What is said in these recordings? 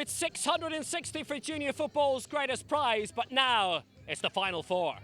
It's 660 for junior football's greatest prize, but now it's the final four.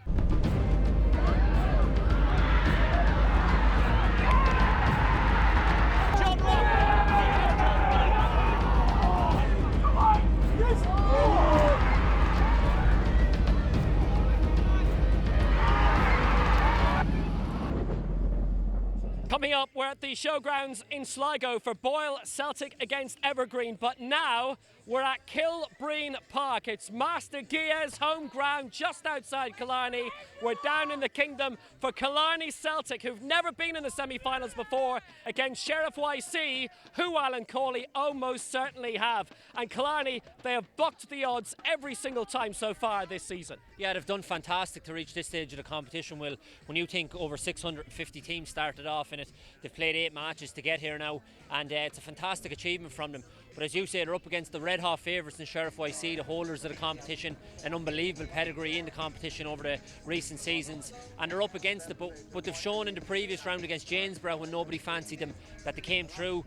Coming up, we're at the Showgrounds in Sligo for Boyle Celtic against Evergreen, but now we're at Killarney Park. It's Mastergeeha's home ground just outside Killarney. We're down in the kingdom for Killarney Celtic, who've never been in the semi-finals before, against Sheriff YC, who Alan Cawley almost certainly have. And Killarney, they have bucked the odds every single time so far this season. Yeah, they've done fantastic to reach this stage of the competition, Will. When you think over 650 teams started off in it, they've played 8 matches to get here now, and it's a fantastic achievement from them. But as you say, they're up against the red hot favourites in Sheriff YC, the holders of the competition, an unbelievable pedigree in the competition over the recent seasons, and they're up against it, but they've shown in the previous round against Janesborough, when nobody fancied them, that they came through.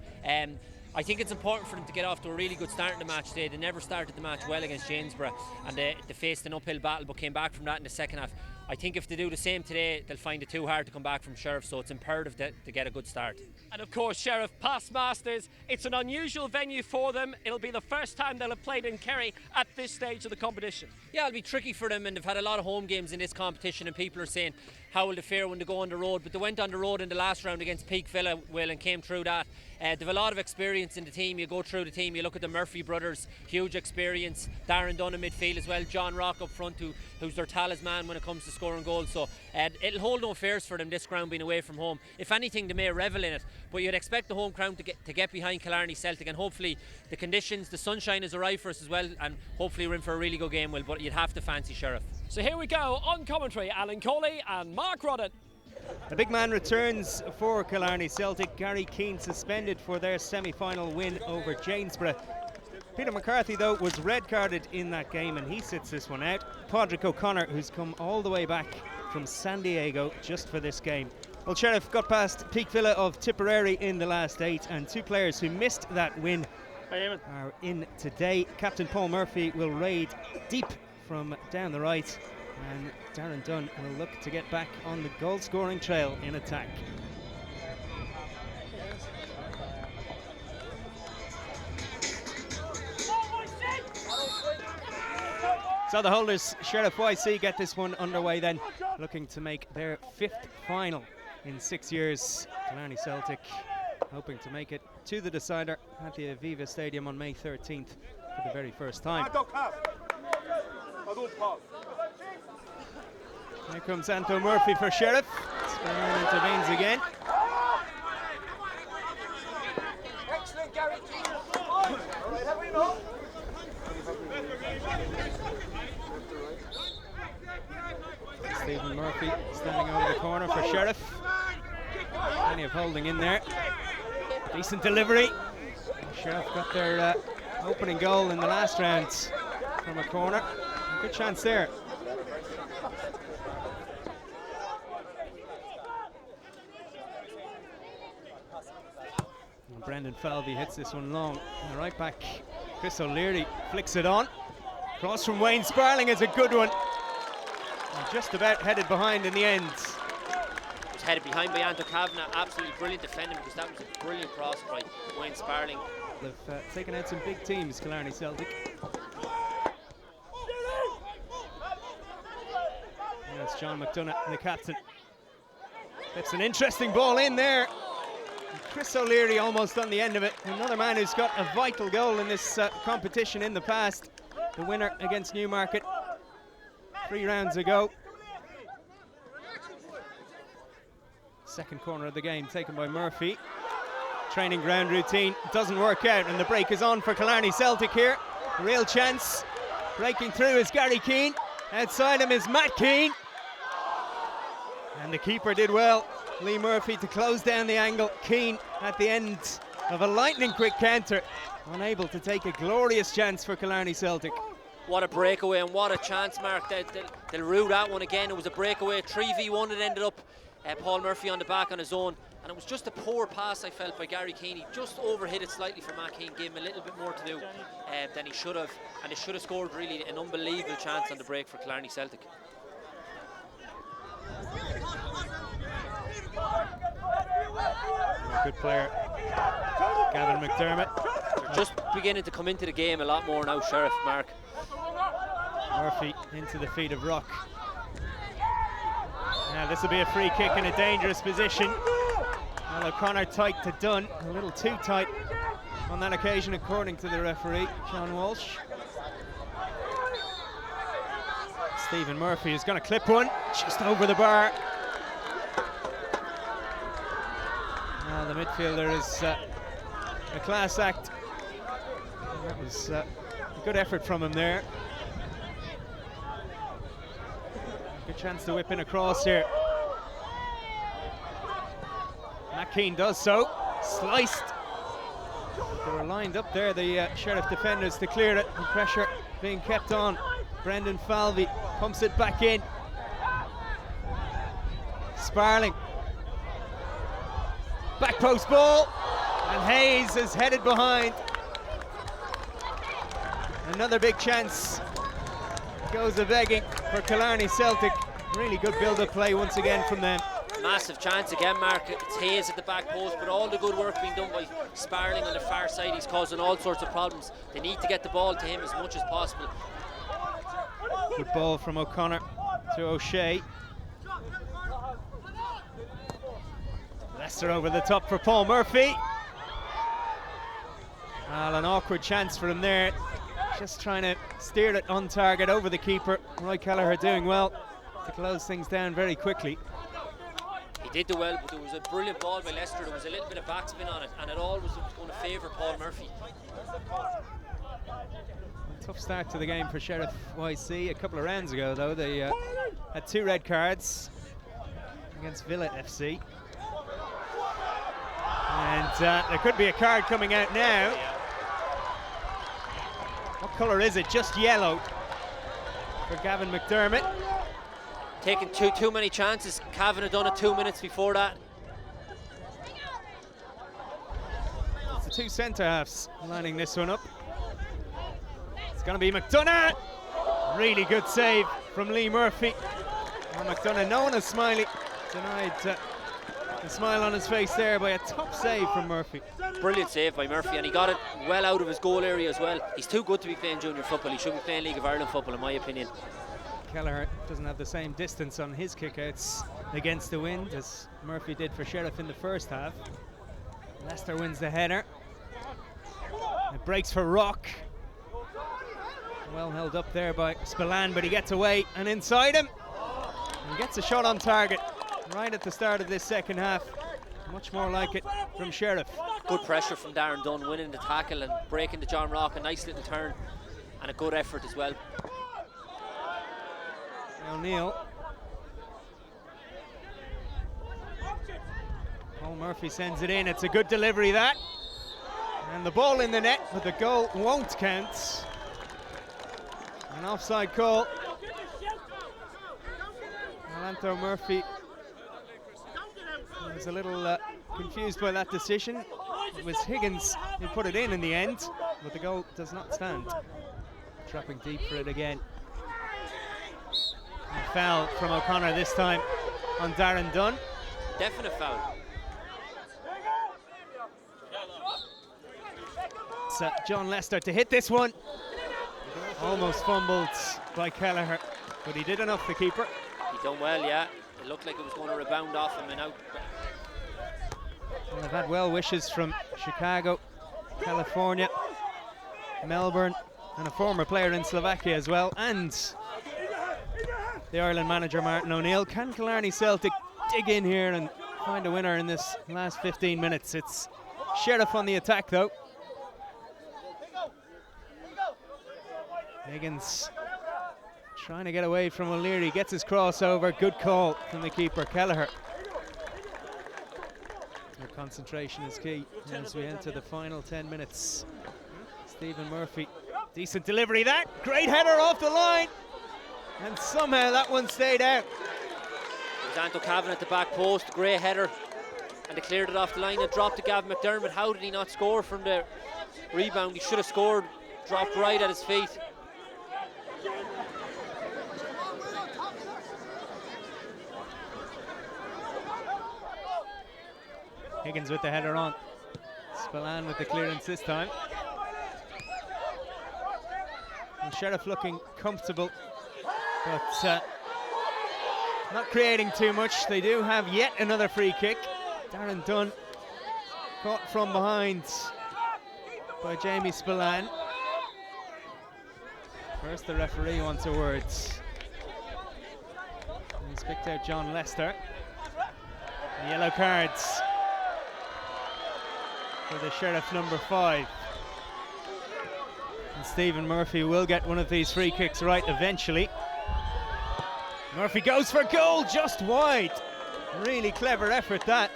I think it's important for them to get off to a really good start in the match today. They never started the match well against Janesborough, and they faced an uphill battle but came back from that in the second half. I think if they do the same today, they'll find it too hard to come back from Sheriff, so it's imperative to get a good start. And of course, Sheriff, past masters, it's an unusual venue for them. It'll be the first time they'll have played in Kerry at this stage of the competition. Yeah, it'll be tricky for them, and they've had a lot of home games in this competition, and people are saying, how will they fare when they go on the road? But they went on the road in the last round against Peak Villa, Will, and came through that. They've a lot of experience in the team. You go through the team, you look at the Murphy brothers, huge experience. Darren Dunn in midfield as well, John Rock up front, who's their talisman when it comes to scoring goals. So it'll hold no fears for them, this ground being away from home. If anything, they may revel in it, but you'd expect the home crowd to get behind Killarney Celtic, and hopefully the conditions, the sunshine has arrived for us as well, and hopefully we're in for a really good game, Will, but you'd have to fancy Sheriff. So here we go, on commentary, Alan Cawley and Mark Rodden. The big man returns for Killarney Celtic. Gary Keane suspended for their semi-final win over Janesborough. Peter McCarthy, though, was red carded in that game, and he sits this one out. Padraig O'Connor, who's come all the way back from San Diego just for this game. Well, Sheriff got past Peak Villa of Tipperary in the last 8, and 2 players who missed that win are in today. Captain Paul Murphy will raid deep from down the right, and Darren Dunn will look to get back on the goal-scoring trail in attack. So the holders, Sheriff YC, get this one underway then, looking to make their 5th final in 6 years. Killarney Celtic hoping to make it to the decider at the Aviva Stadium on May 13th for the very first time. Here comes Anto Murphy for Sheriff. Spurn intervenes again. Excellent, Gary Keane. Stephen Murphy standing over the corner for Sheriff. Plenty of holding in there. Decent delivery. Sheriff got their opening goal in the last round from a corner. Good chance there. And Brendan Falvey hits this one long. And the right back, Chris O'Leary, flicks it on. Cross from Wayne Sparling is a good one. And just about headed behind in the end. It was headed behind by Anto Kavanagh. Absolutely brilliant defending, because that was a brilliant cross by Wayne Sparling. They've taken out some big teams, Killarney Celtic. And that's John McDonough, the captain. That's an interesting ball in there. And Chris O'Leary almost on the end of it. Another man who's got a vital goal in this competition in the past. The winner against Newmarket 3 rounds ago. Second corner of the game taken by Murphy. Training ground routine doesn't work out, and the break is on for Killarney Celtic here. A real chance. Breaking through is Gary Keane. Outside him is Matt Keane. And the keeper did well, Lee Murphy, to close down the angle. Keane at the end of a lightning quick counter, unable to take a glorious chance for Killarney Celtic. What a breakaway, and what a chance, Mark. They'll rue that one again. It was a breakaway, 3v1 it ended up. Paul Murphy on the back on his own, and it was just a poor pass I felt by Gary Keane. He just overhit it slightly for Matt Keane, gave him a little bit more to do than he should have, and he should have scored really an unbelievable chance on the break for Killarney Celtic. Good player, Gavin McDermott. They're just beginning to come into the game a lot more now, Sheriff, Mark. Murphy into the feet of Rock. Now this will be a free kick in a dangerous position. Well, O'Connor tight to Dunn, a little too tight on that occasion according to the referee, Sean Walsh. Stephen Murphy is going to clip one just over the bar. Now the midfielder is a class act. And that was a good effort from him there. Good chance to whip in across here. Matt Keane does so. Sliced. They were lined up there, the Sheriff defenders, to clear it. And pressure being kept on. Brendan Falvey pumps it back in. Sparling. Back post ball. And Hayes is headed behind. Another big chance goes a begging for Killarney Celtic. Really good build-up play once again from them. Massive chance again, Mark. It's Hayes at the back post, but all the good work being done by Sparling on the far side. He's causing all sorts of problems. They need to get the ball to him as much as possible. Good ball from O'Connor to O'Shea. Leicester over the top for Paul Murphy. Well, an awkward chance for him there. Just trying to steer it on target over the keeper. Roy Kelleher doing well to close things down very quickly. He did do well, but there was a brilliant ball by Leicester. There was a little bit of backspin on it, and it all was going to favour Paul Murphy. A tough start to the game for Sheriff YC. A couple of rounds ago, though, they had 2 red cards against Villa FC. And there could be a card coming out now. What colour is it? Just yellow for Gavin McDermott. Taking too many chances. Cavan had done it 2 minutes before that. It's the 2 centre halves lining this one up. It's going to be McDonough. Really good save from Lee Murphy. And McDonough, no one is smiling. Denied the smile on his face there by a top save from Murphy. Brilliant save by Murphy, and he got it well out of his goal area as well. He's too good to be playing junior football. He should be playing League of Ireland football, in my opinion. Kelleher doesn't have the same distance on his kickouts against the wind as Murphy did for Sheriff in the first half. Leicester wins the header. It breaks for Rock. Well held up there by Spillane, but he gets away and inside him. And gets a shot on target right at the start of this second half. Much more like it from Sheriff. Good pressure from Darren Dunn, winning the tackle and breaking the John Rock. A nice little turn and a good effort as well. O'Neill. Paul Murphy sends it in. It's a good delivery, that. And the ball in the net, but the goal won't count. An offside call. Orlando Murphy was a little confused by that decision. It was Higgins who put it in the end, but the goal does not stand. Trapping deep for it again. A foul from O'Connor this time on Darren Dunn. Definite foul. It's John Lester to hit this one. Almost fumbled by Kelleher, but he did enough, the keeper. He done well, yeah. It looked like it was going to rebound off him and out. Well, they've had well wishes from Chicago, California, Melbourne, and a former player in Slovakia as well, and the Ireland manager Martin O'Neill. Can Killarney Celtic dig in here and find a winner in this last 15 minutes? It's Sheriff on the attack, though. Higgins trying to get away from O'Leary, gets his crossover. Good call from the keeper, Kelleher. Their concentration is key as we enter the final 10 minutes. Stephen Murphy, decent delivery, that. Great header off the line. And somehow that one stayed out. Anto Cavan at the back post, great header, and they cleared it off the line and dropped to Gavin McDermott. How did he not score from the rebound? He should have scored, dropped right at his feet. Higgins with the header on. Spillane with the clearance this time. And Sheriff looking comfortable, but not creating too much. They do have yet another free kick. Darren Dunn caught from behind by Jamie Spillane. First, the referee wants a word. He's picked out John Lester. Yellow cards for the Sheriff number 5. And Stephen Murphy will get one of these free kicks right eventually. Murphy goes for goal, just wide. Really clever effort, that.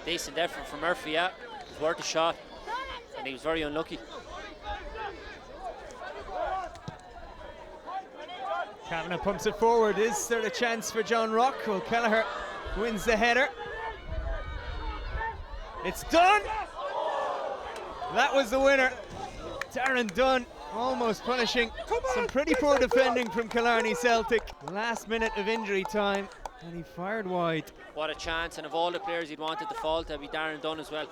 Decent effort from Murphy, yeah. It was worth a shot, and he was very unlucky. Kavanagh pumps it forward. Is there a chance for John Rock? Well, Kelleher wins the header. It's done! That was the winner. Darren Dunn almost punishing some pretty poor defending from Killarney Celtic. Last minute of injury time, and he fired wide. What a chance, and of all the players he'd wanted to fall, to be Darren Dunn as well.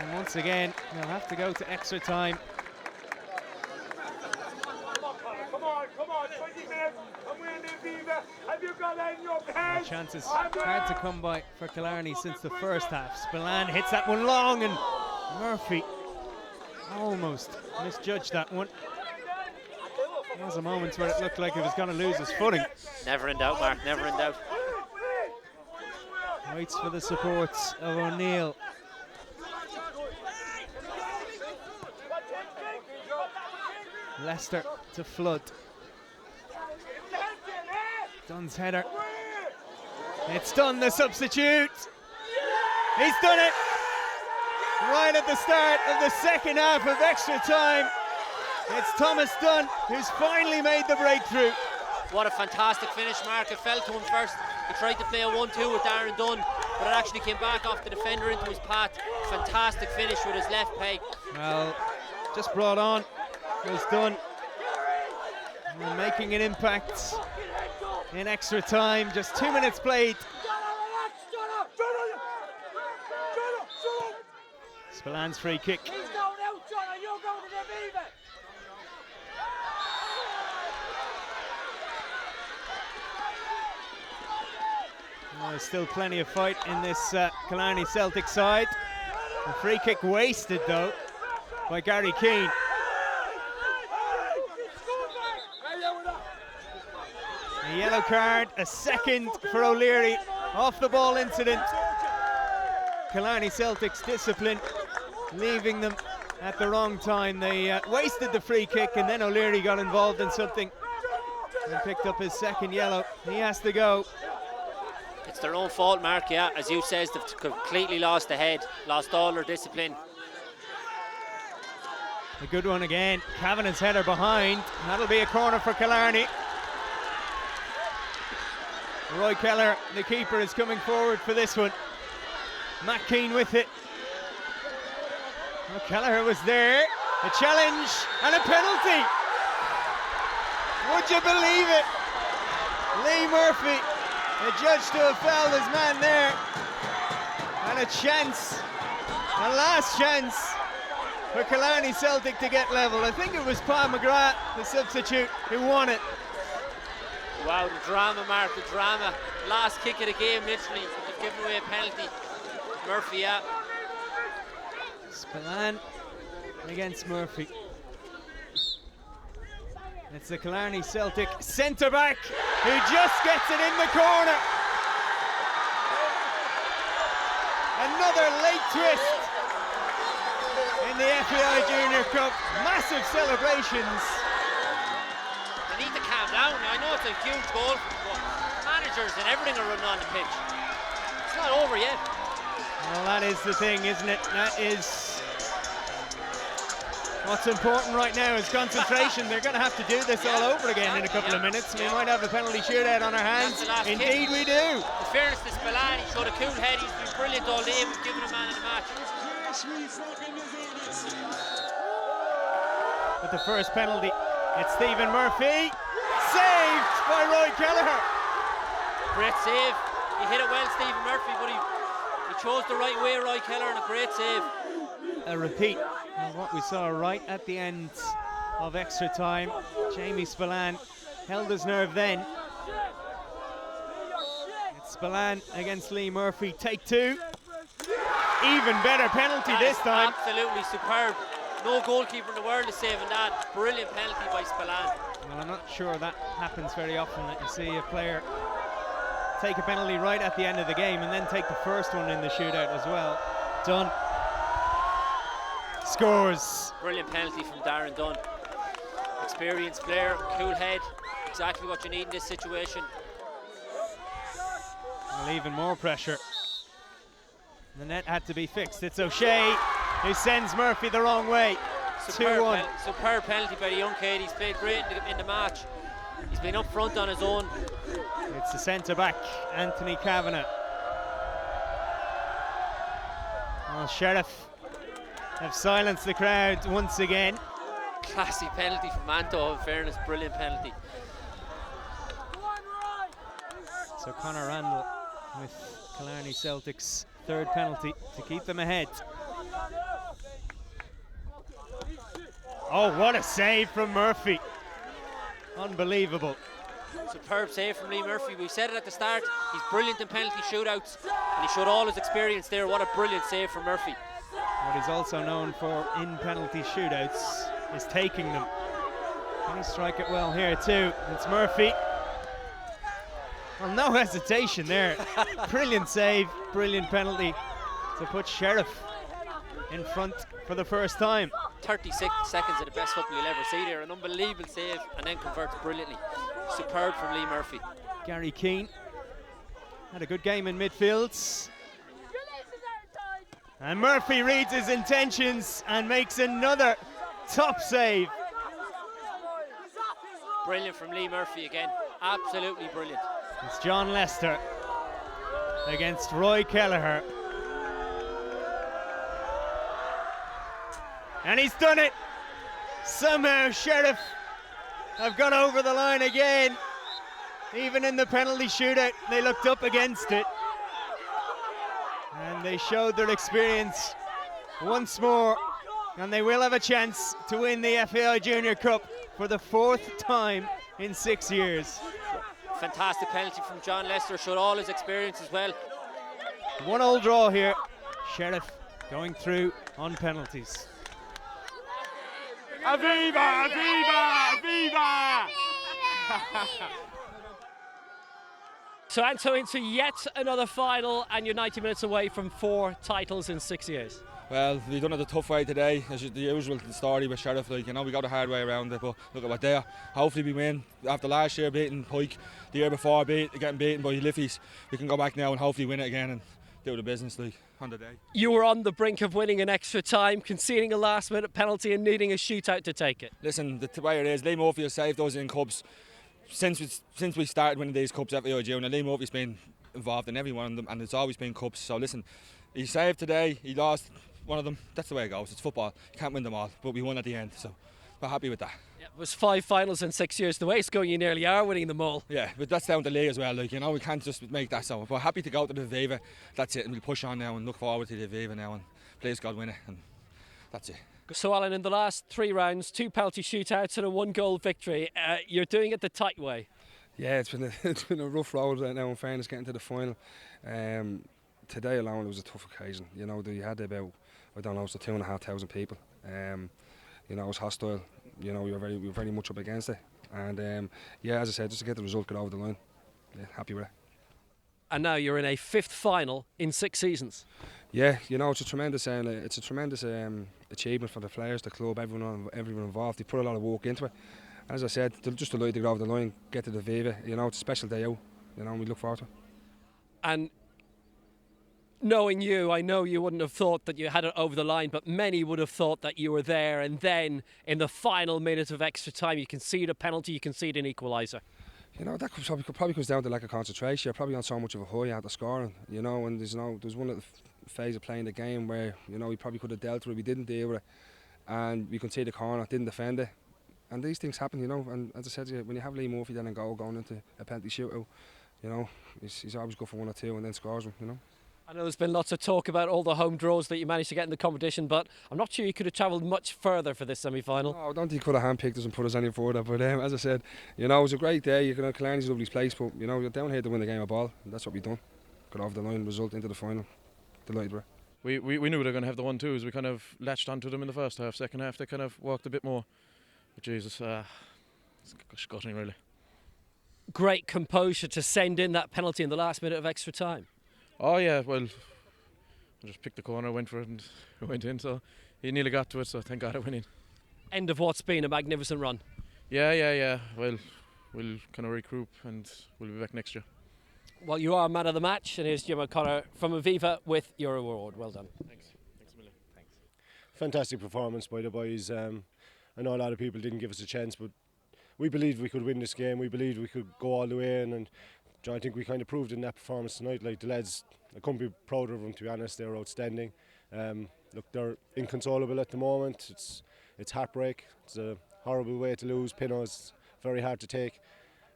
And once again, they'll have to go to extra time. Come on, 20 minutes, and we're in the Aviva. Have you got that in your hands? Chances hard to come by for Killarney since the first half. Spillane hits that one long, and Murphy almost misjudged that one. There was a moment where it looked like he was going to lose his footing. Never in doubt, Mark, never in doubt. Waits for the supports of O'Neill. Leicester to Flood. Dunn's header. It's Dunn, the substitute. He's done it right at the start of the second half of extra time. It's Thomas Dunn who's finally made the breakthrough. What a fantastic finish, Mark. It fell to him first. He tried to play a 1-2 with Darren Dunn, but it actually came back off the defender into his path. Fantastic finish with his left peg. Well, just brought on was Dunn. And making an impact in extra time. Just 2 minutes played. Spillane's free kick. There's still plenty of fight in this Killarney Celtic side. The free kick wasted though by Gary Keane. A yellow card, a second for O'Leary. Off the ball incident. Killarney Celtic's discipline leaving them at the wrong time. They wasted the free kick, and then O'Leary got involved in something and picked up his second yellow. He has to go. It's their own fault, Mark, yeah. As you says, they've completely lost the head, lost all their discipline. A good one again. Kavanagh's header behind. That'll be a corner for Killarney. Roy Keller, the keeper, is coming forward for this one. Matt Keane with it. Well, Kelleher was there. A challenge and a penalty. Would you believe it? Lee Murphy, adjudged to have fouled his man there. And a chance, a last chance for Killarney Celtic to get level. I think it was Pa McGrath, the substitute, who won it. Wow, the drama, Mark, the drama. Last kick of the game, literally. They've given away a penalty. Murphy, yeah. Spillane against Murphy. It's the Killarney Celtic centre-back who just gets it in the corner. Another late twist in the FAI Junior Cup. Massive celebrations. They need to calm down. I know it's a huge goal, but managers and everything are running on the pitch. It's not over yet. Well, that is the thing, isn't it? That is What's important right now is concentration. They're going to have to do this all over again in a couple of minutes. We might have a penalty shootout on our hands. Indeed we do. In fairness to Spillane, he showed a cool head. He's been brilliant all day. We've given a man of the match. With the first penalty, it's Stephen Murphy. Saved by Roy Kelleher. Great save. He hit it well, Stephen Murphy, but he chose the right way, Roy Kelleher, and a great save. A repeat of what we saw right at the end of extra time. Jamie Spillane held his nerve then. It's Spillane against Lee Murphy, take two. Even better penalty this time. Absolutely superb. No goalkeeper in the world is saving that. Brilliant penalty by Spillane. Well, I'm not sure that happens very often, that you see a player take a penalty right at the end of the game and then take the first one in the shootout as well. Dunn scores. Brilliant penalty from Darren Dunn. Experienced player, cool head, exactly what you need in this situation. Well, even more pressure. The net had to be fixed. It's O'Shea who sends Murphy the wrong way. 2-1. Superb penalty by the young kid. He's played great in the match. He's been up front on his own. It's the centre back, Anthony Kavanagh. Well, Sheriff have silenced the crowd once again. Classy penalty from Manto, in fairness, brilliant penalty. So Conor Randall with Killarney Celtic's third penalty to keep them ahead. Oh, what a save from Murphy. Unbelievable. Superb save from Lee Murphy. We said it at the start, he's brilliant in penalty shootouts, and he showed all his experience there. What a brilliant save from Murphy. What he's also known for in penalty shootouts is taking them. Can he strike it well here too? It's Murphy. Well, no hesitation there. Brilliant save, brilliant penalty to put Sheriff in front for the first time. 36 seconds of the best football you'll ever see there. An unbelievable save, and then converts brilliantly. Superb from Lee Murphy. Gary Keane had a good game in midfield. And Murphy reads his intentions and makes another top save. Brilliant from Lee Murphy again. Absolutely brilliant. It's John Lester against Roy Kelleher. And he's done it. Somehow Sheriff have gone over the line again. Even in the penalty shootout, they looked up against it. And they showed their experience once more. And they will have a chance to win the FAI Junior Cup for the fourth time in 6 years. Fantastic penalty from John Lester, showed all his experience as well. 1-1 draw here. Sheriff going through on penalties. Aviva! Aviva! Aviva! So Anto, into yet another final, and you're 90 minutes away from 4 titles in 6 years. Well, we've done it the tough way today, as the usual story with Sheriff. Like, we got the hard way around it, but look at what they are. Hopefully we win. After last year beating Pike, the year before getting beaten by Liffey's, we can go back now and hopefully win it again and do the business on the day. You were on the brink of winning in extra time, conceding a last-minute penalty and needing a shootout to take it. Listen, the way it is, Lee Murphy has saved us in cups since we started winning these cups FAI Junior. Lee Murphy's been involved in every one of them, and it's always been cups. So listen, he saved today, he lost one of them. That's the way it goes. It's football. You can't win them all, but we won at the end, so we're happy with that. Yeah, it was 5 finals in 6 years. The way it's going, you nearly are winning them all. Yeah, but that's down to Lee as well. We can't just make that so. We're happy to go to the Aviva. That's it, and we'll push on now and look forward to the Aviva now, and please God win it, and that's it. So Alan, in the last 3 rounds, 2 penalty shootouts and a 1-goal victory. You're doing it the tight way. Yeah, it's been a rough road right now, in fairness, getting to the final. Today alone, it was a tough occasion. You had about, I don't know, it was 2,500 people. It was hostile. We were very much up against it. And as I said, just to get the result, get over the line. Yeah, happy with it. And now you're in a 5th final in 6 seasons. Yeah, it's a tremendous achievement for the players, the club, everyone involved. They put a lot of work into it. As I said, just delighted to get over the line, get to the Aviva. It's a special day out. We look forward to it. And Knowing you, I know you wouldn't have thought that you had it over the line, but many would have thought that you were there, and then in the final minute of extra time you concede a penalty, you concede an equaliser. You know, that probably comes down to lack of concentration. You're probably on so much of a high after scoring, you know, and there's one little phase of playing the game where, you know, we probably could have dealt with it, we didn't deal with it, and we conceded the corner, didn't defend it. And these things happen, you know, and as I said, when you have Lee Murphy then in goal going into a penalty shootout, you know, he's always good for 1 or 2 and then scores them, you know. I know there's been lots of talk about all the home draws that you managed to get in the competition, but I'm not sure you could have travelled much further for this semi-final. No, I don't think he could have handpicked us and put us any further, but as I said, you know, it was a great day. You know, Killarney's a lovely place, but, you know, you're down here to win the game of ball, and that's what we've done. Got off the line, result into the final. Delighted with it. We knew they were going to have the 1-2s. We kind of latched onto them in the first half. Second half, they kind of walked a bit more. But Jesus, it's gutting, really. Great composure to send in that penalty in the last minute of extra time. Oh yeah, well, I just picked the corner, went for it, and it went in. So he nearly got to it. So thank God it went in. End of what's been a magnificent run. Yeah. Well, we'll kind of regroup and we'll be back next year. Well, you are man of the match, and here's Jim O'Connor from Aviva with your award. Well done. Thanks a million. Thanks. Fantastic performance by the boys. I know a lot of people didn't give us a chance, but we believed we could win this game. We believed we could go all the way in, and I think we kind of proved in that performance tonight. Like, the lads, I couldn't be prouder of them, to be honest. They were outstanding. Look, they're inconsolable at the moment. It's heartbreak. It's a horrible way to lose. Pinno's very hard to take.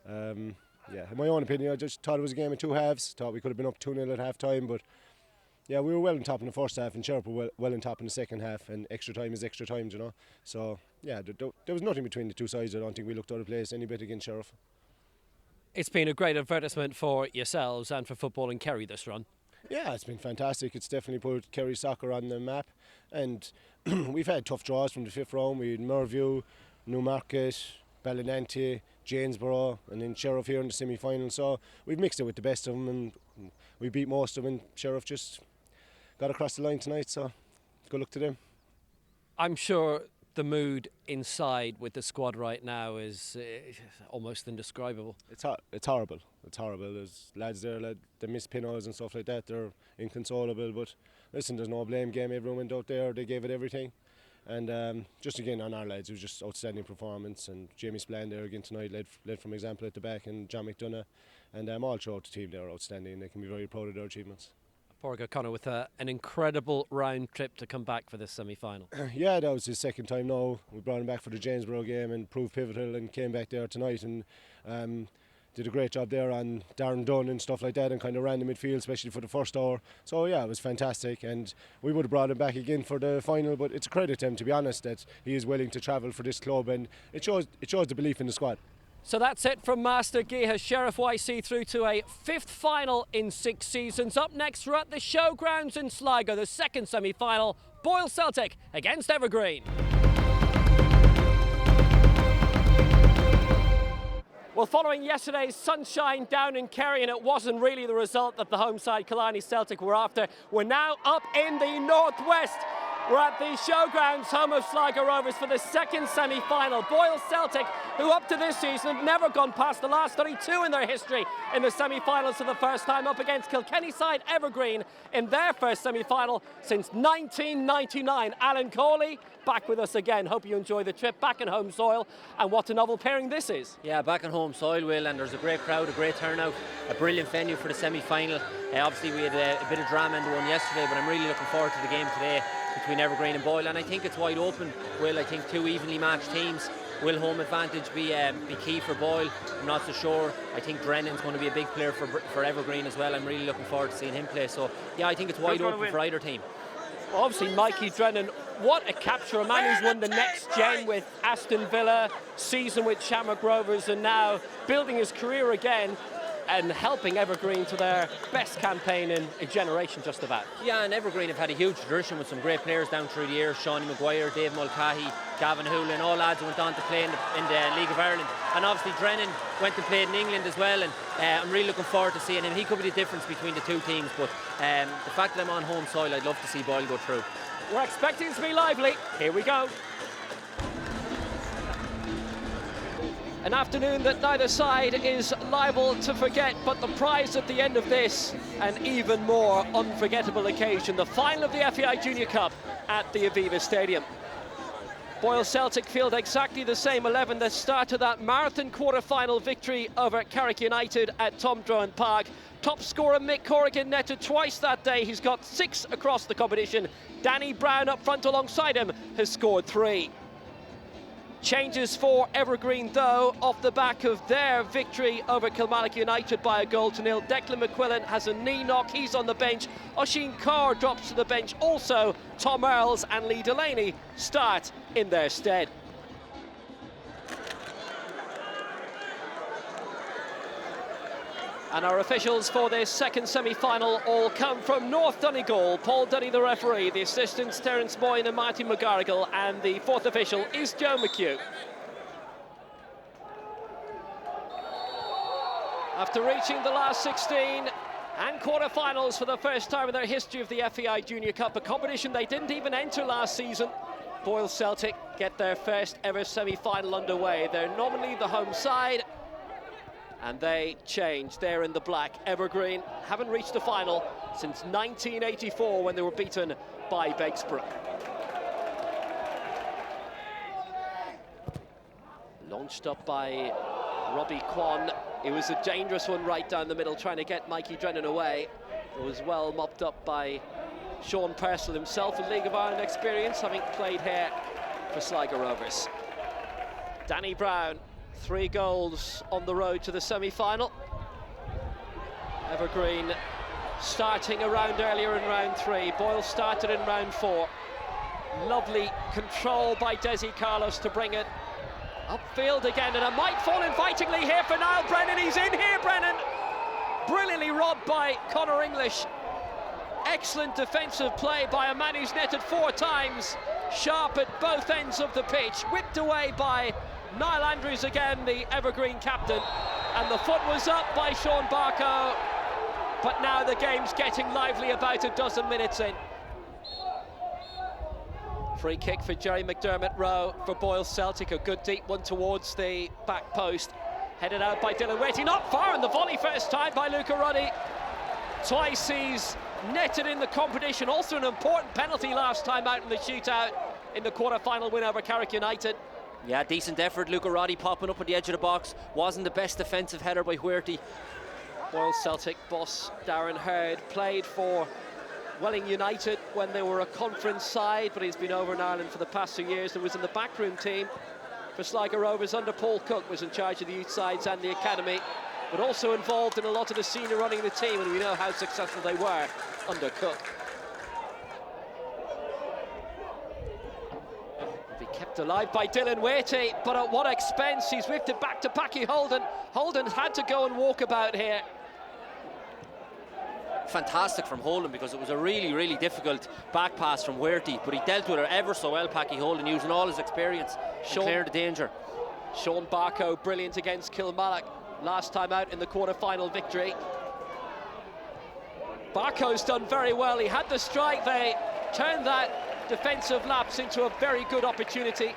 Yeah, in my own opinion, I just thought it was a game of 2 halves. Thought we could have been up 2-0 at half time, but yeah, we were well on top in the first half, and Sheriff were well on top in the second half, and extra time is extra time, you know. So yeah, there was nothing between the two sides. I don't think we looked out of place any bit against Sheriff. It's been a great advertisement for yourselves and for football in Kerry this run. Yeah, it's been fantastic. It's definitely put Kerry soccer on the map, and we've had tough draws from the 5th round. We had Merview, Newmarket, Ballinanty, Janesborough, and then Sheriff here in the semi-final. So we've mixed it with the best of them, and we beat most of them, and Sheriff just got across the line tonight, so good luck to them. I'm sure the mood inside with the squad right now is almost indescribable. It's horrible. It's horrible. There's lads there, they miss Pinno's and stuff like that. They're inconsolable, but listen, there's no blame game. Everyone went out there, they gave it everything. And just again on our lads, it was just outstanding performance. And Jamie Spillane there again tonight led from example at the back, and John McDonough, and all throughout the team they were outstanding. They can be very proud of their achievements. Pádraig O'Connor with an incredible round trip to come back for this semi-final. Yeah, that was his second time now. We brought him back for the Janesborough game and proved pivotal, and came back there tonight and did a great job there on Darren Dunn and stuff like that, and kind of ran the midfield, especially for the first hour. So yeah, it was fantastic, and we would have brought him back again for the final, but it's a credit to him, to be honest, that he is willing to travel for this club, and it shows the belief in the squad. So that's it from Mastergeeha Sheriff YC through to a 5th final in 6 seasons. Up next, we're at the Showgrounds in Sligo, the 2nd semi-final, Boyle Celtic against Evergreen. Well, following yesterday's sunshine down in Kerry, and it wasn't really the result that the home side Killarney Celtic were after, we're now up in the northwest. We're at the Showgrounds, home of Sligo Rovers, for the 2nd semi-final. Boyle Celtic, who up to this season have never gone past the last 32 in their history in the semi-finals for the first time, up against Kilkenny side Evergreen in their first semi-final since 1999. Alan Coley back with us again. Hope you enjoy the trip back in home soil, and what a novel pairing this is. Yeah, back in home soil, Will, and there's a great crowd, a great turnout, a brilliant venue for the semi-final. Obviously we had a bit of drama in the one yesterday, but I'm really looking forward to the game today between Evergreen and Boyle, and I think it's wide open. Will, I think 2 evenly matched teams. Will home advantage be key for Boyle? I'm not so sure. I think Drennan's going to be a big player for Evergreen as well. I'm really looking forward to seeing him play. So yeah, I think it's wide open for either team. Obviously, Mikey Drennan, what a capture, a man who's won the next gen with Aston Villa, season with Shamrock Rovers, and now building his career again and helping Evergreen to their best campaign in a generation just about. Yeah, and Evergreen have had a huge tradition with some great players down through the years. Seanie Maguire, Dave Mulcahy, Gavin Hoolan, all lads who went on to play in the League of Ireland. And obviously Drennan went and played in England as well, and I'm really looking forward to seeing him. He could be the difference between the two teams, but the fact that I'm on home soil, I'd love to see Boyle go through. We're expecting it to be lively. Here we go. An afternoon that neither side is liable to forget, but the prize at the end of this, an even more unforgettable occasion, the final of the FAI Junior Cup at the Aviva Stadium. Boyle Celtic field exactly the same 11 that started that marathon quarter-final victory over Carrick United at Tom Drohan Park. Top scorer Mick Corrigan netted twice that day. He's got 6 across the competition. Danny Brown up front alongside him has scored 3. Changes for Evergreen though, off the back of their victory over Kilmarnock United by 1-0. Declan McQuillan has a knee knock, he's on the bench. Oisin Carr drops to the bench. Also, Tom Earls and Lee Delaney start in their stead. And our officials for this second semi-final all come from North Donegal. Paul Dunny, the referee, the assistants Terence Moyne and Martin McGarrigle, and the fourth official is Joe McHugh. After reaching the last 16 and quarter-finals for the first time in their history of the FAI Junior Cup, a competition they didn't even enter last season, Boyle Celtic get their first ever semi-final underway. They're nominally the home side, and they change. They're in the black. Evergreen haven't reached the final since 1984 when they were beaten by Bexborough. Launched up by Robbie Kwan. It was a dangerous one right down the middle, trying to get Mikey Drennan away. It was well mopped up by Sean Purcell himself, a League of Ireland experience, having played here for Sligo Rovers. Danny Brown, 3 goals on the road to the semi-final. Evergreen starting a round earlier in round 3. Boyle started in round 4. Lovely control by Desi Carlos to bring it upfield again, and it might fall invitingly here for Niall Brennan. He's in here, Brennan. Brilliantly robbed by Conor English. Excellent defensive play by a man who's netted 4 times. Sharp at both ends of the pitch. Whipped away by Niall Andrews again, the Evergreen captain, and the foot was up by Sean Barco, but now the game's getting lively about a dozen minutes in. Free kick for Jerry McDermott Rowe for Boyle Celtic, a good deep one towards the back post, headed out by Dylan Waity, not far on the volley first time by Luca Ruddy. Twice he's netted in the competition, also an important penalty last time out in the shootout in the quarter-final win over Carrick United. Yeah, decent effort. Luca Roddy popping up on the edge of the box. Wasn't the best defensive header by Huerty. Boyle Celtic boss Darren Hurd played for Welling United when they were a conference side, but he's been over in Ireland for the past 2 years and was in the backroom team for Sligo Rovers under Paul Cook, was in charge of the youth sides and the academy, but also involved in a lot of the senior running of the team, and we know how successful they were under Cook. Kept alive by Dylan Waity, but at what expense? He's whipped it back to Packy Holden. Holden had to go and walk about here. Fantastic from Holden, because it was a really, really difficult back pass from Huerty, but he dealt with it ever so well, Packy Holden, using all his experience to clear the danger. Sean Barco, brilliant against Kilmarnock last time out in the quarter-final victory. Barco's done very well. He had the strike. They turned that defensive lapse into a very good opportunity.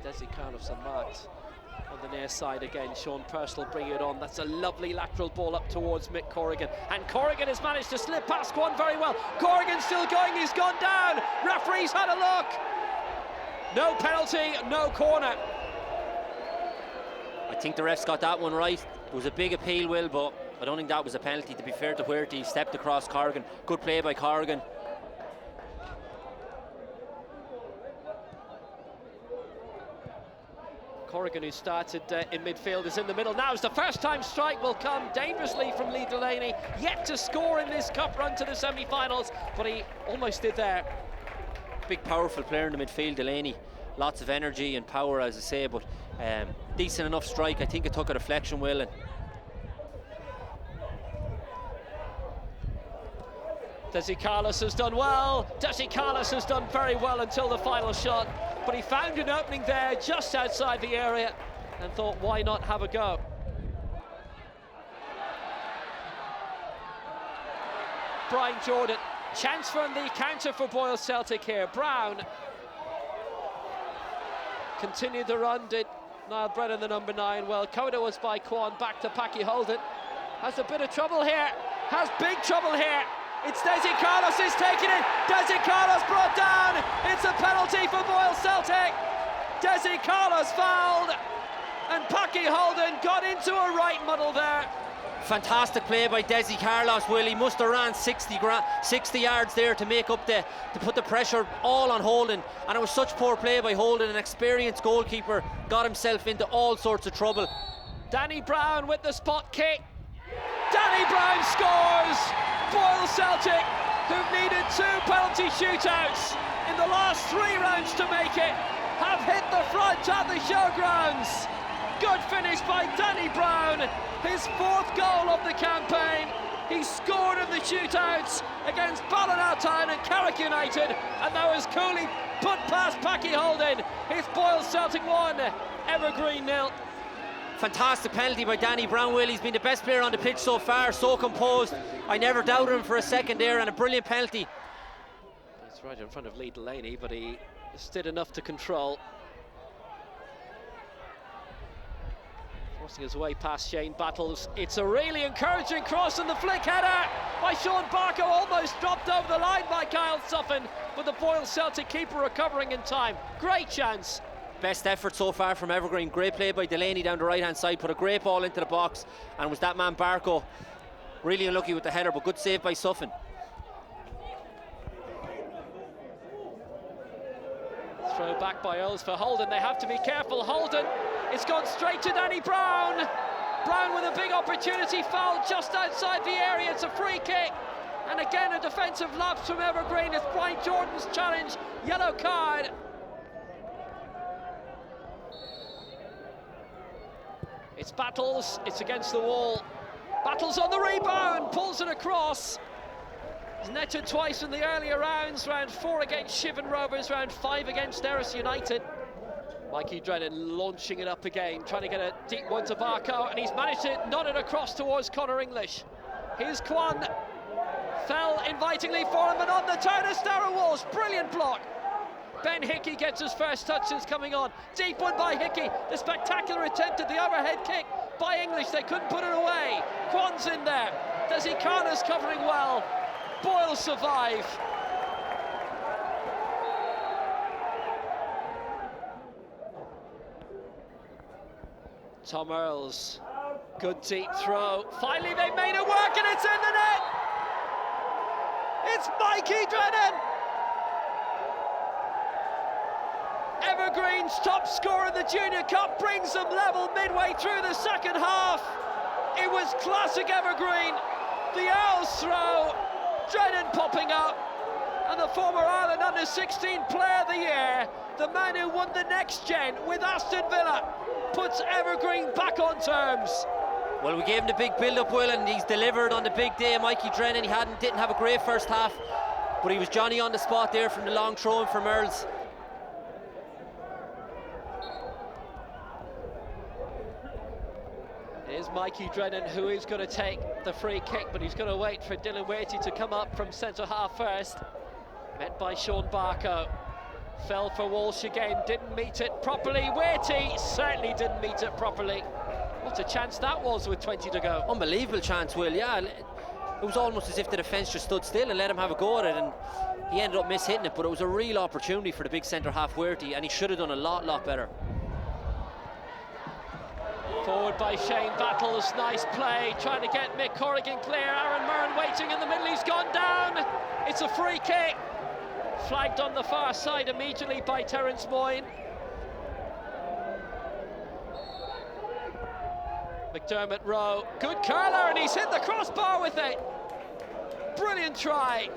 Desi Carlos unmarked on the near side again. Sean Purcell bringing it on. That's a lovely lateral ball up towards Mick Corrigan, and Corrigan has managed to slip past Kwan very well. Corrigan's still going, he's gone down. Referee's had a look. No penalty, no corner. I think the refs got that one right. It was a big appeal, Will, but I don't think that was a penalty. To be fair to Huerty, he stepped across Corrigan. Good play by Corrigan. Corrigan, who started in midfield, is in the middle now. As the first time strike will come dangerously from Lee Delaney, yet to score in this cup run to the semi-finals, but he almost did there. Big powerful player in the midfield, Delaney. Lots of energy and power, as I say, but decent enough strike. I think it took a deflection, Will. And Desi Carlos has done well. Desi Carlos has done very well until the final shot, but he found an opening there just outside the area and thought, why not have a go? Brian Jordan, chance for the counter for Boyle Celtic here. Brown Continued the run, did Niall Brennan, the number 9. Well, Coda was by Quan, back to Packy Holden. Has a bit of trouble here, has big trouble here. It's Desi Carlos is taking it. Desi Carlos brought down. It's a penalty for Boyle Celtic. Desi Carlos fouled, and Packy Holden got into a right muddle there. Fantastic play by Desi Carlos. Will, he must have ran 60 yards there to make up to put the pressure all on Holden, and it was such poor play by Holden. An experienced goalkeeper got himself into all sorts of trouble. Danny Brown with the spot kick. Danny Brown scores. Boyle Celtic, who've needed 2 penalty shootouts in the last 3 rounds to make it, have hit the front at the Showgrounds. Good finish by Danny Brown, his 4th goal of the campaign. He scored in the shootouts against Ballinatown and Carrick United, and that was coolly put past Packy Holden. It's Boyle Celtic 1, Evergreen 0. Fantastic penalty by Danny Brown, Will. He's been the best player on the pitch so far, so composed. I never doubted him for a second there, and a brilliant penalty. He's right in front of Lee Delaney, but he did enough to control. Forcing his way past Shane Battles. It's a really encouraging cross, and the flick header by Sean Barker almost dropped over the line by Kyle Suffin, but the Boyle Celtic keeper recovering in time. Great chance. Best effort so far from Evergreen. Great play by Delaney down the right hand side, put a great ball into the box, and it was that man Barco really unlucky with the header, but good save by Suffin. Throw back by Earls for Holden. They have to be careful. Holden, it's gone straight to Danny Brown. Brown with a big opportunity, foul just outside the area. It's a free kick, and again a defensive lapse from Evergreen. It's Brian Jordan's challenge, yellow card. It's Battles, it's against the wall. Battles on the rebound, pulls it across. He's netted twice in the earlier rounds, round 4 against Shivan Rovers, round 5 against eirSport United. Mikey Drennan launching it up again, trying to get a deep one to Barco, and he's managed to nod it across towards Conor English. Here's Kwan, fell invitingly for him, and on the turn of Starrow Walsh, brilliant block. Ben Hickey gets his first touches coming on. Deep one by Hickey. The spectacular attempt at the overhead kick by English. They couldn't put it away. Kwan's in there. Desi Carlos covering well. Boyle survive. Tom Earls. Good deep throw. Finally they made it work, and it's in the net. It's Mikey Drennan. Evergreen's top scorer in the Junior Cup brings them level midway through the second half. It was classic Evergreen. The Earls throw, Drennan popping up, and the former Ireland under-16 player of the year, the man who won the next gen with Aston Villa, puts Evergreen back on terms. Well, we gave him the big build-up, Will, and he's delivered on the big day. Mikey Drennan, he didn't have a great first half, but he was Johnny on the spot there from the long throw-in from Earls. Here's Mikey Drennan, who is going to take the free kick, but he's going to wait for Dylan Waity to come up from centre half first. Met by Sean Barco. Fell for Walsh again, didn't meet it properly. Waity certainly didn't meet it properly. What a chance that was with 20 to go. Unbelievable chance, Will, yeah. It was almost as if the defence just stood still and let him have a go at it, and he ended up mishitting it, but it was a real opportunity for the big centre half Waity, and he should have done a lot better. Forward by Shane Battles, nice play, trying to get Mick Corrigan clear. Aaron Murren waiting in the middle, he's gone down. It's a free kick, flagged on the far side immediately by Terence Moyne. McDermott Rowe, good curler, and he's hit the crossbar with it. Brilliant try.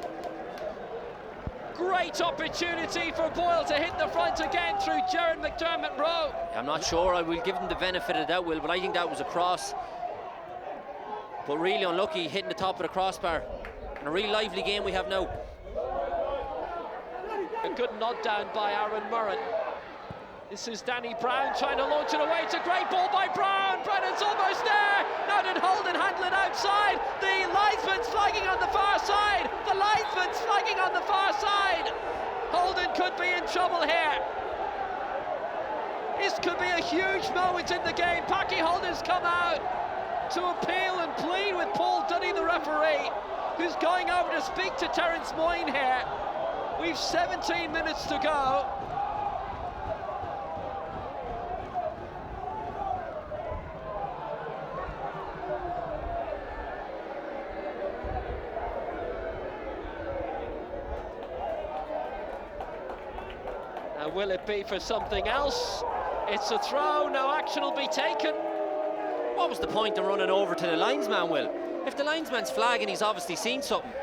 Great opportunity for Boyle to hit the front again through Jared McDermott Rowe. I'm not sure, I will give him the benefit of that, Will, but I think that was a cross. But really unlucky, hitting the top of the crossbar. And a really lively game we have now. A good nod down by Aaron Murren. This is Danny Brown trying to launch it away. It's a great ball by Brown. Brennan's almost there. Now did Holden handle it outside. The linesman's flagging on the far side. The linesman's flagging on the far side. Holden could be in trouble here. This could be a huge moment in the game. Packy Holden's come out to appeal and plead with Paul Dunny, the referee, who's going over to speak to Terence Moyne here. We've 17 minutes to go. Now, will it be for something else? It's a throw, no action will be taken. What was the point of running over to the linesman, Will? If the linesman's flagging, he's obviously seen something.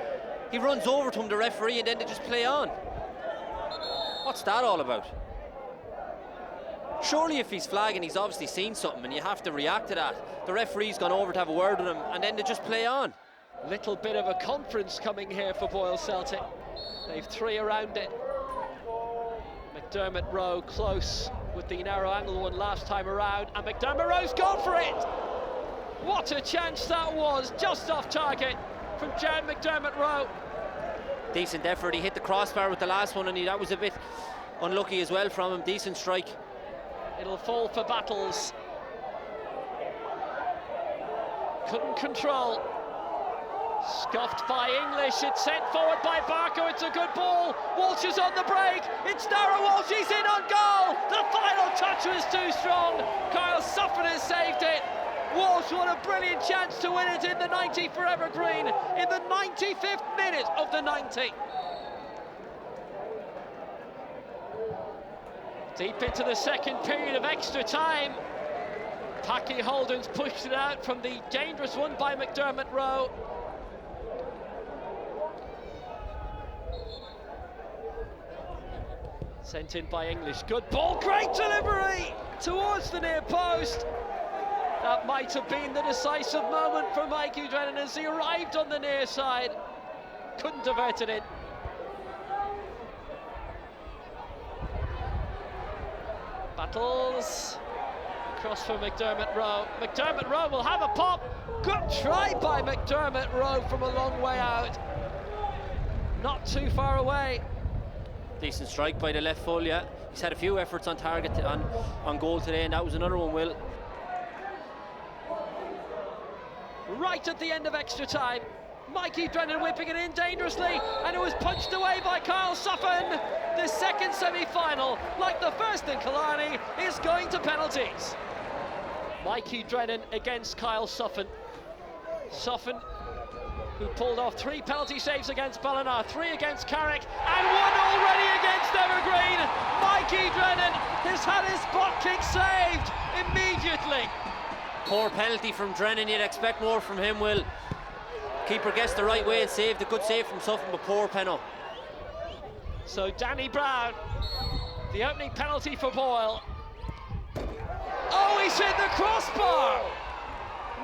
He runs over to him, the referee, and then they just play on. What's that all about? Surely if he's flagging, he's obviously seen something and you have to react to that. The referee's gone over to have a word with him and then they just play on. Little bit of a conference coming here for Boyle Celtic. They've 3 around it. McDermott Rowe close with the narrow angle one last time around, and McDermott Rowe's gone for it! What a chance that was, just off target from Jared McDermott Rowe. Decent effort, he hit the crossbar with the last one and that was a bit unlucky as well from him. Decent strike. It'll fall for Battles. Couldn't control. Scuffed by English, it's sent forward by Barker, it's a good ball. Walsh is on the break, it's Darragh Walsh, he's in on goal. The final touch was too strong. Kyle Suffin has saved it. Walsh, what a brilliant chance to win it in the 90 for Evergreen, in the 95th minute of the 90. Deep into the second period of extra time. Packy Holden's pushed it out from the dangerous one by McDermott Rowe. Sent in by English, good ball, great delivery towards the near post. That might have been the decisive moment for Mikey Drennan as he arrived on the near side. Couldn't divert it in. Battles across for McDermott Rowe. McDermott Rowe will have a pop. Good try by McDermott Rowe from a long way out. Not too far away. Decent strike by the left full, yeah. He's had a few efforts on target on goal today, and that was another one, Will. Right at the end of extra time, Mikey Drennan whipping it in dangerously, and it was punched away by Kyle Suffin. The second semi-final, like the first in Killarney, is going to penalties. Mikey Drennan against Kyle Suffin. Suffin, who pulled off 3 penalty saves against Ballina, 3 against Carrick, and 1 already against Evergreen. Mikey Drennan has had his spot kick saved immediately. Poor penalty from Drennan, you'd expect more from him, Will. Keeper gets the right way and saved. A good save from Suffin, but poor penalty. So Danny Brown, the opening penalty for Boyle. Oh, he's hit the crossbar!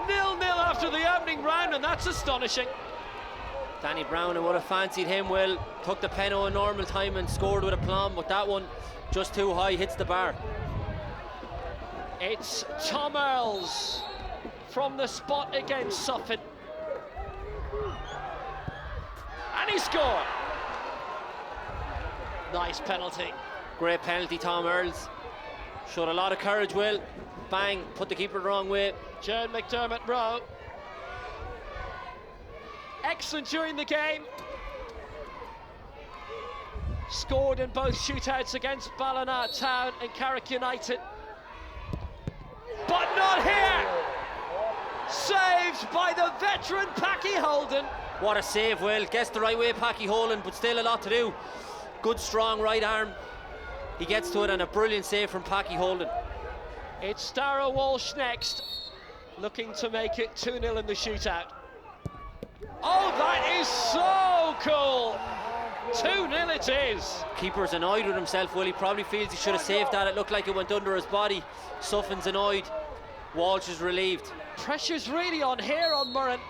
0-0 after the opening round, and that's astonishing. Danny Brown, I would have fancied him, Will. Took the penalty in normal time and scored with aplomb, but that one just too high, hits the bar. It's Tom Earls from the spot against Suffin. And he scored. Nice penalty. Great penalty, Tom Earls. Showed a lot of courage, Will. Bang, put the keeper the wrong way. Jared McDermott Rowe. Excellent during the game. Scored in both shootouts against Ballina Town and Carrick United. But not here! Saved by the veteran Packy Holden. What a save, Will. Gets the right way, Packy Holden, but still a lot to do. Good, strong right arm. He gets to it, and a brilliant save from Packy Holden. It's Darragh Walsh next, looking to make it 2-0 in the shootout. Oh, that is so cool! 2-0 it is. Keeper's annoyed with himself, Will. He probably feels he should have saved that. It looked like it went under his body. Suffin's annoyed. Walsh is relieved. Pressure's really on here on Murren.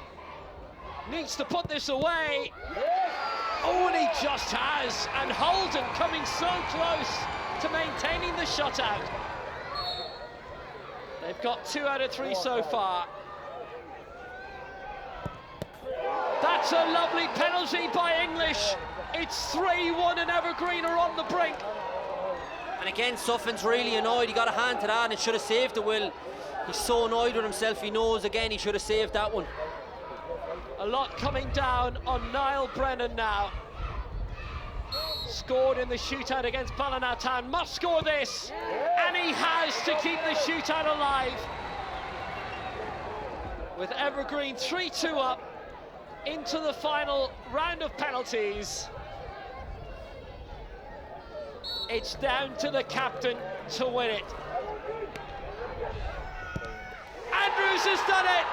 Needs to put this away. Oh, and he just has. And Holden coming so close to maintaining the shutout. They've got 2 out of 3 so far. That's a lovely penalty by English. It's 3-1 and Evergreen are on the brink. And again, Suffin's really annoyed. He got a hand to that and it should have saved the Will. He's so annoyed with himself. He knows again he should have saved that one. A lot coming down on Niall Brennan now. Scored in the shootout against Ballinatown. Must score this, and he has to keep the shootout alive. With Evergreen 3-2 up into the final round of penalties. It's down to the captain to win it. Andrews has done it.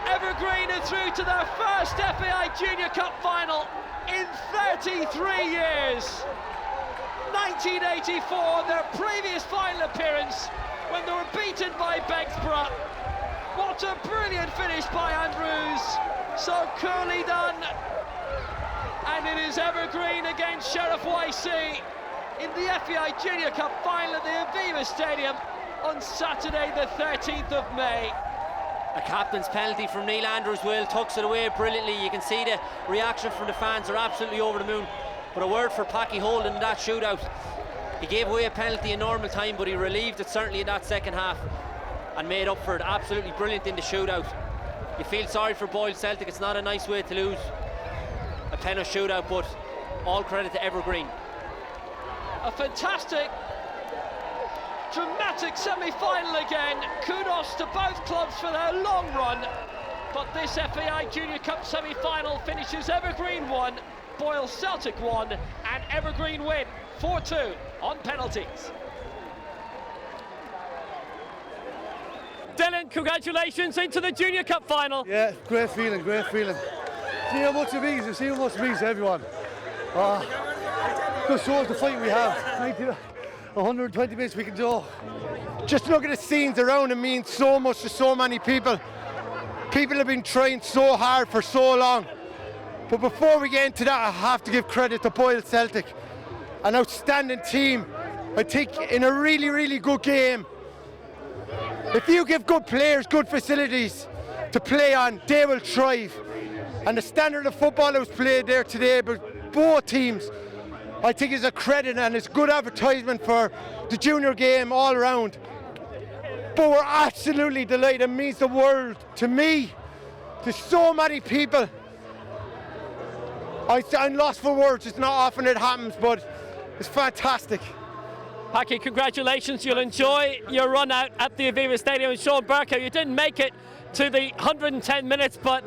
Evergreen are through to their first FAI Junior Cup final in 33 years. 1984, their previous final appearance when they were beaten by Bexborough. What a brilliant finish by Andrews. So coolly done. And it is Evergreen against Sheriff YC in the FAI Junior Cup final at the Aviva Stadium on Saturday the 13th of May. A captain's penalty from Neil Andrews. Will tucks it away brilliantly. You can see the reaction from the fans are absolutely over the moon. But a word for Packy Holden in that shootout. He gave away a penalty in normal time, but he relieved it certainly in that second half and made up for it. Absolutely brilliant in the shootout. You feel sorry for Boyle Celtic. It's not a nice way to lose a penalty shootout, but all credit to Evergreen. A fantastic, dramatic semi-final again. Kudos to both clubs for their long run. But this FAI Junior Cup semi-final finishes Evergreen 1, Boyle Celtic 1, and Evergreen win 4-2 on penalties. Dylan, congratulations into the Junior Cup final. Yeah, great feeling, great feeling. See how much it means, you see how much it means to everyone. Just shows the fight we have. 120 minutes we can do. Just look at the scenes around, it means so much to so many people. People have been trying so hard for so long. But before we get into that, I have to give credit to Boyle Celtic. An outstanding team. I think in a really, really good game. If you give good players good facilities to play on, they will thrive. And the standard of football that was played there today by both teams, I think is a credit and it's good advertisement for the junior game all around. But we're absolutely delighted. It means the world to me, to so many people. I'm lost for words. It's not often it happens, but it's fantastic. Packy, congratulations. You'll enjoy your run out at the Aviva Stadium. And Sean Burko, you didn't make it to the 110 minutes, but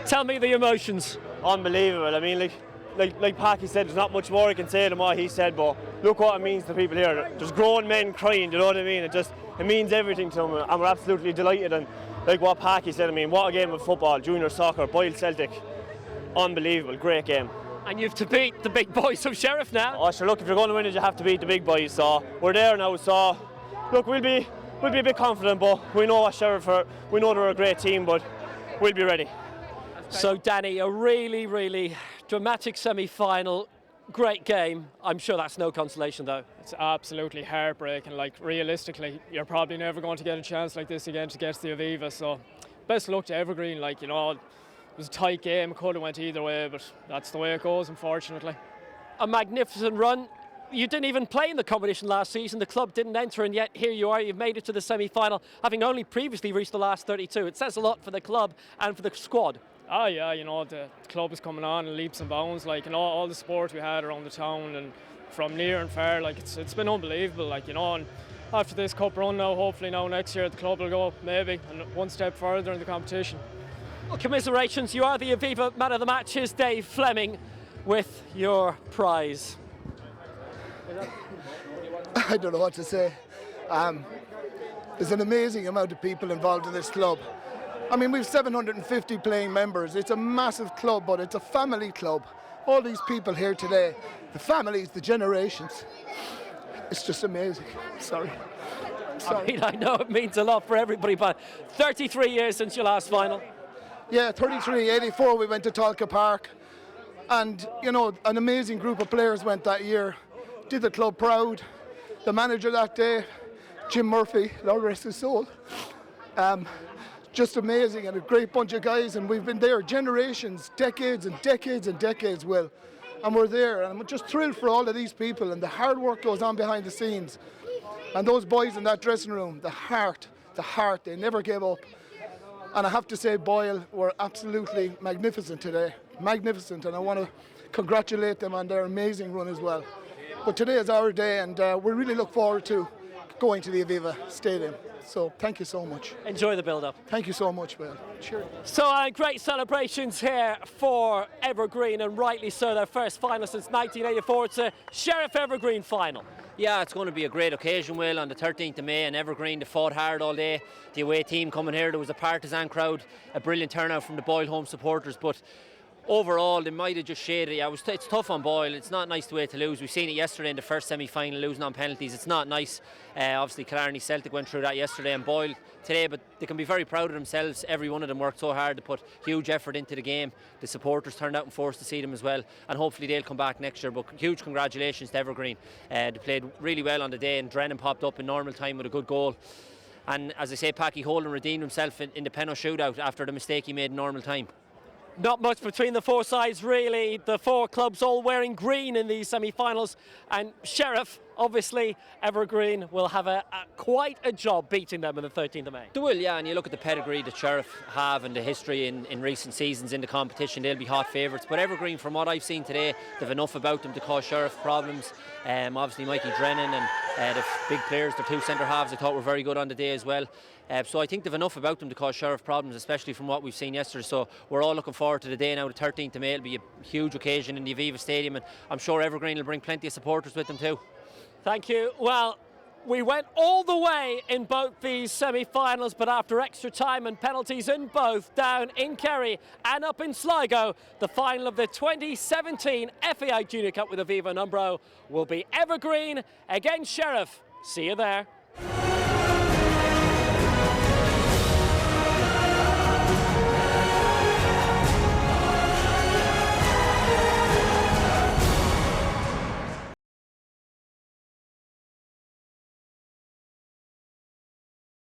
tell me the emotions. Unbelievable. I mean, like Packy said, there's not much more I can say than what he said, but look what it means to people here. There's grown men crying, you know what I mean? It means everything to them, and we're absolutely delighted. And like what Packy said, I mean, what a game of football, junior soccer, Boyle Celtic. Unbelievable, great game. And you have to beat the big boys of Sheriff now. Oh, sure, look, if you're going to win it, you have to beat the big boys. So we're there now. So look, we'll be a bit confident, but we know what Sheriff are. We know they're a great team, but we'll be ready. So Danny, a really, really dramatic semi-final. Great game. I'm sure that's no consolation though. It's absolutely heartbreaking. Like realistically, you're probably never going to get a chance like this again to get to the Aviva. So best of luck to Evergreen. Like, you know, it was a tight game. It could have went either way, but that's the way it goes, unfortunately. A magnificent run. You didn't even play in the competition last season. The club didn't enter, and yet here you are. You've made it to the semi-final, having only previously reached the last 32. It says a lot for the club and for the squad. Oh yeah, you know, the club is coming on in leaps and bounds, like, you know, all the support we had around the town and from near and far, like it's been unbelievable, like, you know. And after this cup run now, hopefully now next year the club will go maybe and one step further in the competition. Well, commiserations, you are the Aviva man of the match. Here's Dave Fleming with your prize. I don't know what to say. There's an amazing amount of people involved in this club. I mean, we've 750 playing members. It's a massive club, but it's a family club. All these people here today, the families, the generations. It's just amazing. Sorry. I mean, I know it means a lot for everybody, but 33 years since your last final. Yeah, 33, 84, we went to Talca Park. And, you know, an amazing group of players went that year. Did the club proud. The manager that day, Jim Murphy, Lord rest his soul. Just amazing, and a great bunch of guys, and we've been there generations, decades and decades and decades, Will. and we're there, and I'm just thrilled for all of these people, and the hard work goes on behind the scenes. And those boys in that dressing room, the heart, they never gave up. And I have to say, Boyle were absolutely magnificent today, magnificent, and I want to congratulate them on their amazing run as well. But today is our day, and we really look forward to going to the Aviva Stadium. So thank you so much. Enjoy the build-up. Thank you so much, Boyle. Cheers. So great celebrations here for Evergreen, and rightly so, their first final since 1984. It's a Sheriff Evergreen final. Yeah, it's going to be a great occasion, Will, on the 13th of May in Evergreen. They fought hard all day. The away team coming here, there was a partisan crowd, a brilliant turnout from the Boyle home supporters, but overall, they might have just shaded. Yeah, it's tough on Boyle. It's not nice the way to lose. We've seen it yesterday in the first semi-final, losing on penalties. It's not nice. Obviously, Killarney Celtic went through that yesterday, and Boyle today, but they can be very proud of themselves. Every one of them worked so hard to put huge effort into the game. The supporters turned out and forced to see them as well, and hopefully they'll come back next year. But huge congratulations to Evergreen. They played really well on the day, and Drennan popped up in normal time with a good goal. And as I say, Packy Holden redeemed himself in the penalty shootout after the mistake he made in normal time. Not much between the four sides, really. The four clubs all wearing green in these semi-finals, and Sheriff, obviously, Evergreen will have quite a job beating them on the 13th of May. They will, yeah, and you look at the pedigree that Sheriff have and the history in recent seasons in the competition, they'll be hot favourites. But Evergreen, from what I've seen today, they've enough about them to cause Sheriff problems. Obviously, Mikey Drennan and the big players, their two centre halves, I thought were very good on the day as well. So I think they've enough about them to cause Sheriff problems, especially from what we've seen yesterday. So we're all looking forward to the day now, the 13th of May. It'll be a huge occasion in the Aviva Stadium, and I'm sure Evergreen will bring plenty of supporters with them too. Thank you. Well, we went all the way in both these semi-finals, but after extra time and penalties in both, down in Kerry and up in Sligo, the final of the 2017 FAI Junior Cup with Aviva and Umbro will be Evergreen against Sheriff. See you there.